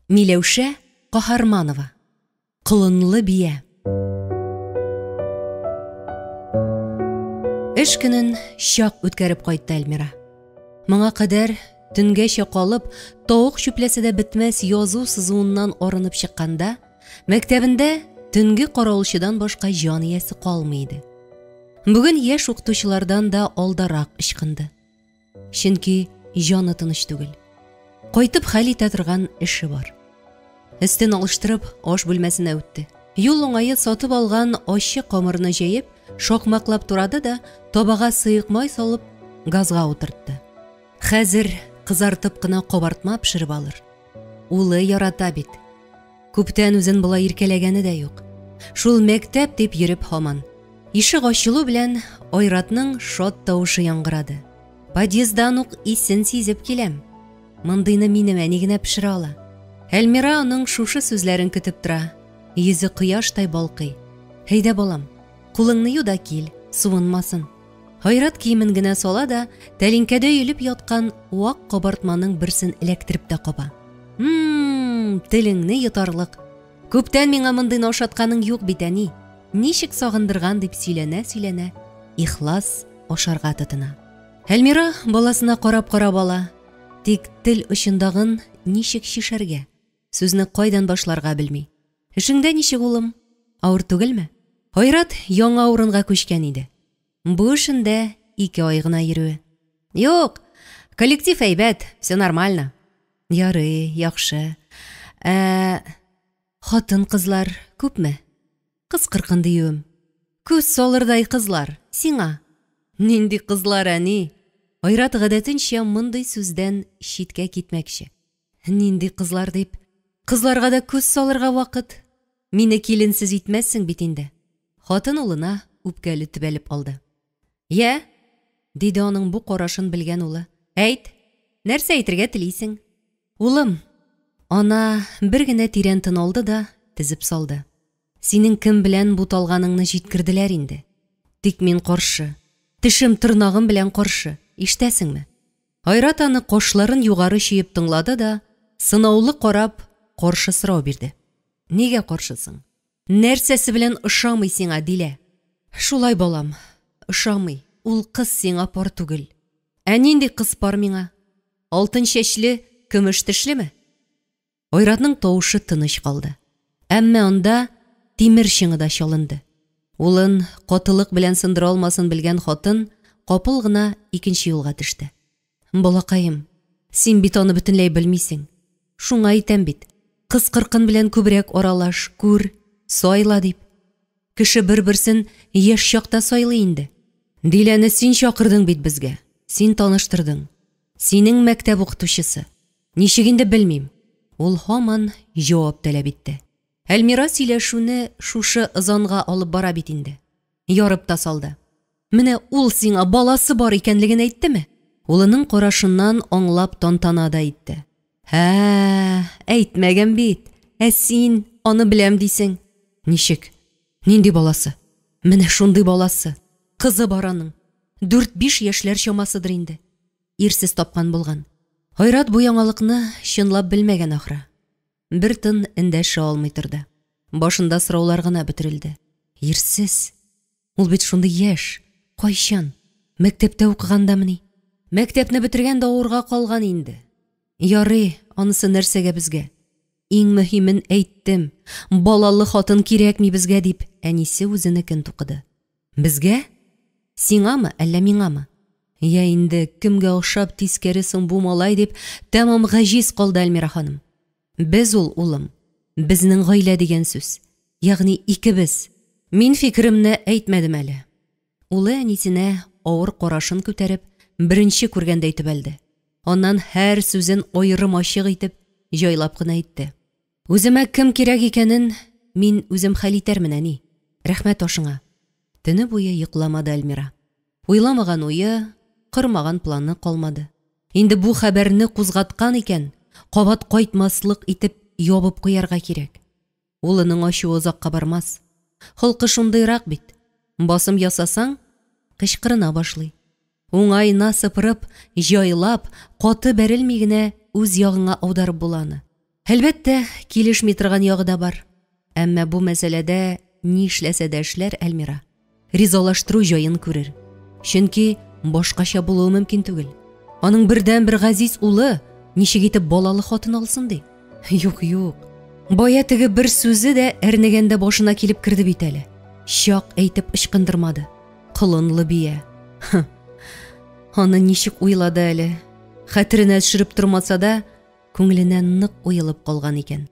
Миләүшә Каһарманова. Колынлы бия. Эш көнен шак үткәреп кайтты Әлмира. Моңа кадәр төнгәчә калып, тавык чүпләсәдә бетмәс язу сызуыннан арынып чыкканда, мәктәбендә төнге каравылчыдан башка җан иясе калмый иде. Бүген яшь укытучылардан да алдарак ычкынды. Чөнки җаны тыныч түгел. Кайтып хәл итә торган эше бар. Өстен алыштырып, аш бүлмәсенә үтте. Юл уңайы сатып алган ащы камырны җәеп, шакмаклап турады да, табага сыйык май салып, газга утыртты. Хәзер кызартып кына кабартма пешереп алыр. Улы ярата бит. Күптән үзен була иркәләгәне дә юк. Шул мәктәп дип йөреп һаман. Ишек ачылу белән Айратның шат тавышы яңгырады. Подъезддан ук исен сизеп киләм. Мондыйны минем әни генә пешерә ала. Әлмира аның шушы сүзләрен көтеп тора. Йөзе кояштай балкый. Әйдә балам, кулыңны ю да кил, суынмасын. Айрат киемен генә сала да, тәлинкәдә өелеп яткан вак кабартманың берсен эләктереп тә каба. Телеңне йотарлык. Күптән миңа мондыйны ашатканың юк бит әни. Ничек сагындырган дип сөйләнә, ихлас ашарга тотына. Әлмира баласына карап-карап ала. Тик тел очындагын ничек шишәргә, сүзне кайдан башларга белми. Эшеңдә ничек улым? Авыр түгелме? Айрат яңа урынга күчкән иде. Бу эшендә 2 ай гына йөрүе. Юк, коллектив әйбәт, все нормально. Ярый, яхшы. Хатын кызлар күпме? Кыз кыркын диюем. Күз салырдай кызлар, сиңа. Нинди кызлар әни? Айрат гадәтенчә мондый сүздән читкә китмәкче. Нинди кызлар дип, кызларга да күз салырга вакыт. Мине киленсез итмәссең бит инде. Хатын улына үпкәле төбәлеп алды. Я, диде аның бу карашын белгән улы. Әйт, нәрсә әйтергә телисең? Улым, ана бер генә тирән тын алды да тизеп салды. Синең кем белән буталганыңны җиткерделәр инде. Тик мин каршы. Тишем тырнагым белән каршы. Иштәсеңме? Айрат аны кашларын югары чөеп тыңлады да, сынаулы карап, каршы сорау бирде. Нигә каршысың? Нәрсәсе белән ышамый сиңа, Дилә? Шулай балам, ышамый. Ул кыз сиңа пар түгел. Ә нинди кыз пар миңа? Алтын чәчле, көмеш тешлеме? Айратның тавышы тыныч калды. Әмма анда тимер чыңыда чалынды. Улын катылык белән сындыра алмасын белгән хатын капыл гына икенче юлга төште. Балакаем, син бит аны бөтенләй белмисең. Шуңа әйтәм бит. Кыз кыркын белән күбрәк аралаш, күр, сайла дип. Кеше бер-берсен яшь чакта сайлый инде. Диләне син чакырдың бит безгә. Син таныштырдың. Синең мәктәп укытучысы. Ничек инде белмим. Ул һаман җавап таләп итте. Әлмира сөйләшүне шушы ызанга алып бара бит инде. Ярып та салды. Менә ул сиңа баласы бар икәнлеген әйттеме? Улының карашыннан аңлап тантанада әйтте. Әйтмәгән бит. Ә син аны беләм дисең. Ничек? Нинди баласы? Менә шундый баласы. Кызы бар аның. 4-5 яшьләр чамасыдыр инде. Ирсез тапкан булган. Айрат бу яңалыкны чынлап белмәгән ахры. Бер тын эндәшә алмый торды. Башында сораулар гына бөтерелде. Ирсез. Ул бит шундый яшь. Кайчан? Мәктәптә укыгандамыни? Мәктәпне бетергән дә авырга калган инде. Ярый, анысы нәрсәгә безгә? Иң мөһимен әйттем. Балалы хатын кирәкми безгә дип, әнисе үзенекен тукыды. Безгә? Сиңамы, әллә миңамы? Я инде кемгә охшап тискәре соң бу малай дип, тәмам гаҗиз калды Әлмира ханым. Без ул, улым. Безнең гаилә дигән сүз. Ягъни икебез. Мин фикеремне әйтмәдем әле. Улы әнисенә авыр карашын күтәреп, беренче күргәндәй төбәлде. Аннан һәр сүзен аерым ачык итеп, җайлап кына әйтте. Үземә кем кирәк икәнен мин үзем хәл итәрмен, әни. Рәхмәт ашыңа. Төне буе йокламады Әлмира. Уйламаган уе, кырмаган планы калмады. Инде бу хәбәрне кузгаткан икән, кабат кайтмаслык итеп ябып куярга кирәк. Улының ачуы озакка бармас. Холкы шундыйрак бит. Басым ясасаң, кычкырына башлый. Уңайына сыпырып, җайлап, каты бәрелми генә үз ягыңа аударып буланы. Әлбәттә, килешми торган ягы да бар. Әмма бу мәсьәләдә ни эшләсә дә эшләр Әлмира. Ризалаштыру җаен күрер. Чөнки башкача булуы мөмкин түгел. Аның бердән бер газиз улы ничек итеп балалы хатын алсын ди? Юк. Бая теге бер сүзе дә әрнегәндә башына килеп керде бит әле. Чак әйтеп ычкындырмады. Кылынлы бия. Аны ничек уйлады әле? Хәтеренә төшереп тормаса да, күңеленә нык уелып калган икән.